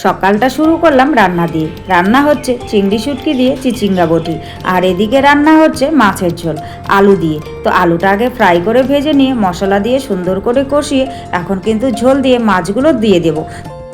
সকালটা শুরু করলাম রান্না দিয়ে। রান্না হচ্ছে চিংড়ি শুটকি দিয়ে চিচিঙ্গা বটি, আর এদিকে রান্না হচ্ছে মাছের ঝোল আলু দিয়ে। তো আলুটা আগে ফ্রাই করে ভেজে নিয়ে মশলা দিয়ে সুন্দর করে কষিয়ে এখন কিন্তু ঝোল দিয়ে মাছগুলো দিয়ে দেবো।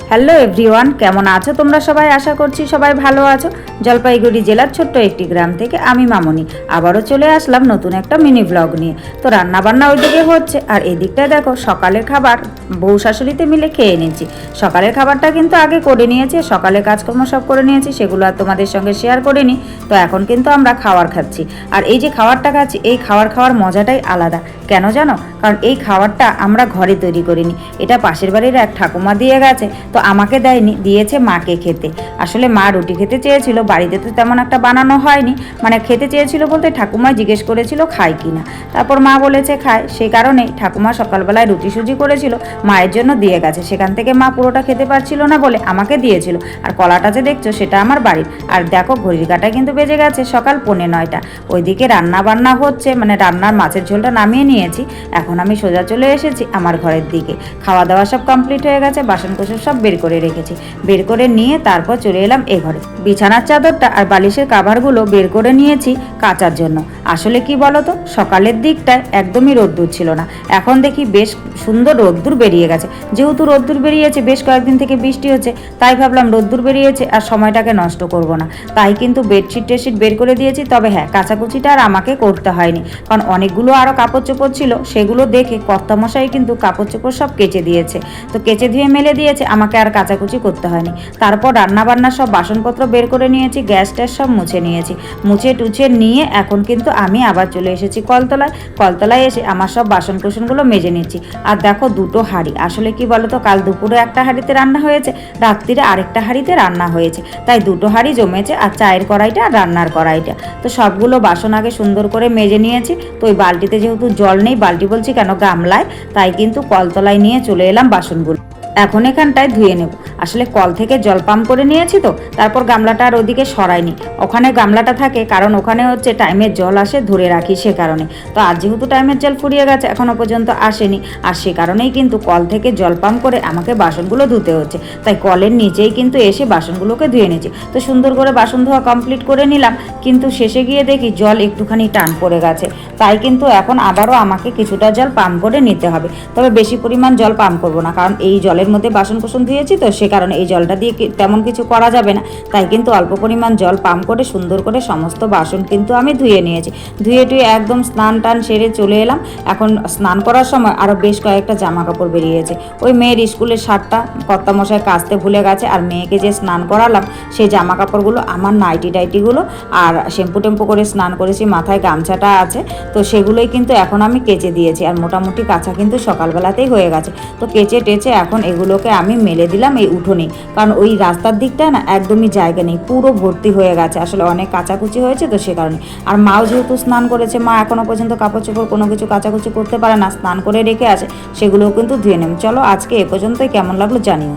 হ্যালো এভরিওয়ান, কেমন আছো তোমরা সবাই? আশা করছি সবাই ভালো আছো। জলপাইগুড়ি জেলার ছোট্ট একটি গ্রাম থেকে আমি মামনি আবারও চলে আসলাম নতুন একটা মিনি ব্লগ নিয়ে। তো রান্নাবান্না ওইদিকে হচ্ছে, আর এদিকটায় দেখো সকালের খাবার বউ শাশুড়িতে মিলে খেয়ে নিয়েছি। সকালের খাবারটা কিন্তু আগে করে নিয়েছি, সকালে কাজকর্ম সব করে নিয়েছি, সেগুলো আর তোমাদের সঙ্গে শেয়ার করিনি। তো এখন কিন্তু আমরা খাবার খাচ্ছি, আর এই যে খাবারটা খাচ্ছি এই খাওয়ার মজাটাই আলাদা। কেন জানো? কারণ এই খাবারটা আমরা ঘরে তৈরি করিনি, এটা পাশের বাড়ির এক ঠাকুমা দিয়ে গেছে। তো আমাকে দেয়নি, দিয়েছে মাকে খেতে। আসলে মা রুটি খেতে চেয়েছিল, বাড়িতে তো তেমন একটা বানানো হয়নি, মানে খেতে চেয়েছিল বলতে ঠাকুমা জিজ্ঞেস করেছিল খায় কি না, তারপর মা বলেছে খায়। সেই কারণেই ঠাকুমা সকালবেলায় রুটি সুজি করেছিল, মায়ের জন্য দিয়ে গেছে। সেখান থেকে মা পুরোটা খেতে পারছিল না বলে আমাকে দিয়েছিল। আর কলাটা যে দেখছো সেটা আমার বাড়ির। আর দেখো ঘড়ির কাঁটায় কিন্তু বেজে গেছে সকাল 9:45। ওইদিকে রান্না বান্না হচ্ছে, মানে রান্নার মাছের ঝোলটা নামিয়ে নিয়েছি। এখন আমি সোজা চলে এসেছি আমার ঘরের দিকে। খাওয়া দাওয়া সব কমপ্লিট হয়ে গেছে, বাসন কোসন সব বের করে রেখেছি। বের করে নিয়ে তারপর চলে এলাম এ ঘরে। বিছানার চাদরটা আর বালিশের কাভারগুলো বের করে নিয়েছি কাচার জন্য। আসলে কি বলতো, সকালের দিকটায় একদমই রোদ্দুর ছিল না, এখন দেখি বেশ সুন্দর রোদ্দুর বেরিয়ে গেছে। যেহেতু রোদ্দুর বেরিয়েছে, বেশ কয়েকদিন থেকে বৃষ্টি হচ্ছে, তাই ভাবলাম রোদ্দুর বেরিয়েছে আর সময়টাকে নষ্ট করব না, তাই কিন্তু বেডশিট টেডশিট বের করে দিয়েছি। তবে হ্যাঁ, কাচাকুচিটা আর আমাকে করতে হয়নি, কারণ অনেকগুলো আরও কাপড় চোপড় ছিল, সেগুলো দেখে কর্তামশাই কিন্তু কাপড় চোপড় সব কেচে দিয়েছে। তো কেচে ধুয়ে মেলে দিয়েছে, আমাকে আর কাচাকুচি করতে হয়নি। তারপর রান্নাবান্না সব বাসনপত্র বের করে নিয়েছি, গ্যাস ট্যাস সব মুছে নিয়েছি। মুছে টুছে নিয়ে এখন কিন্তু আমি আবার চলে এসেছি কলতলায়। কলতলায় এসে আমার সব বাসন কোসনগুলো মেজে নিচ্ছি। আর দেখো দুটো হাঁড়ি, আসলে কি বলতো, কাল দুপুরে একটা হাঁড়িতে রান্না হয়েছে, রাত্রিরে আরেকটা হাঁড়িতে রান্না হয়েছে, তাই দুটো হাঁড়ি জমেছে। আর চায়ের কড়াইটা আর রান্নার কড়াইটা, তো সবগুলো বাসন আগে সুন্দর করে মেজে নিয়েছি। তো ওই বালতিতে যেহেতু জল নেই, বালতি বলছি কেন, গামলায়, তাই কিন্তু কলতলায় নিয়ে চলে এলাম বাসনগুলো। এখন এখানটায় ধুয়ে নেব। আসলে কল থেকে জল পাম্প করে নিয়েছি, তো তারপর গামলাটা আর ওদিকে সরাইনি। ওখানে গামলাটা থাকে কারণ ওখানে হচ্ছে টাইমের জল আসে, ধরে রাখি সে কারণে। তো আজ যেহেতু টাইমের জল ফুরিয়ে গেছে, এখনও পর্যন্ত আসেনি, আর সে কারণেই কিন্তু কল থেকে জল পাম্প করে আমাকে বাসনগুলো ধুতে হচ্ছে। তাই কলের নিচেই কিন্তু এসে বাসনগুলোকে ধুয়ে নিয়েছি। তো সুন্দর করে বাসন ধোয়া কমপ্লিট করে নিলাম, কিন্তু শেষে গিয়ে দেখি জল একটুখানি টান পড়ে গেছে। তাই কিন্তু এখন আবারও আমাকে কিছুটা জল পাম্প করে নিতে হবে। তবে বেশি পরিমাণ জল পাম্প করবো না, কারণ এই জলের মধ্যে বাসন কোসন ধুয়েছি, তো সে কারণে এই জলটা দিয়ে তেমন কিছু করা যাবে না। তাই কিন্তু অল্প পরিমাণ জল পাম্প করে সুন্দর করে সমস্ত বাসন কিন্তু আমি ধুয়ে নিয়েছি। ধুয়ে টুয়ে একদম স্নান টান সেরে চলে এলাম। এখন স্নান করার সময় আরও বেশ কয়েকটা জামা কাপড় বেরিয়েছে। ওই মেয়ের স্কুলের শার্টটা কর্তামশাই কাচতে ভুলে গেছে, আর মেয়েকে যে স্নান করালাম সেই জামা কাপড়গুলো, আমার নাইটি টাইটিগুলো, আর শ্যাম্পু টেম্পু করে স্নান করেছি, মাথায় গামছাটা আছে, তো সেগুলোই কিন্তু এখন আমি কেচে দিয়েছি। আর মোটামুটি কাচা কিন্তু সকালবেলাতেই হয়ে গেছে। তো কেচে টেচে এখন এগুলোকে আমি মেলে দিলাম এই উঠোনে, কারণ ওই রাস্তার দিকটায় না একদমই জায়গা নেই, পুরো ভর্তি হয়ে গেছে। আসলে অনেক কাচাকুচি হয়েছে, তো সে কারণে। আর মাও যেহেতু স্নান করেছে, মা এখনও পর্যন্ত কাপড় চোপড় কোনো কিছু কাচাকুচি করতে পারে না, স্নান করে রেখে আছে, সেগুলোও কিন্তু ধুয়ে নেব। চলো আজকে এ পর্যন্তই, কেমন লাগলো জানিও।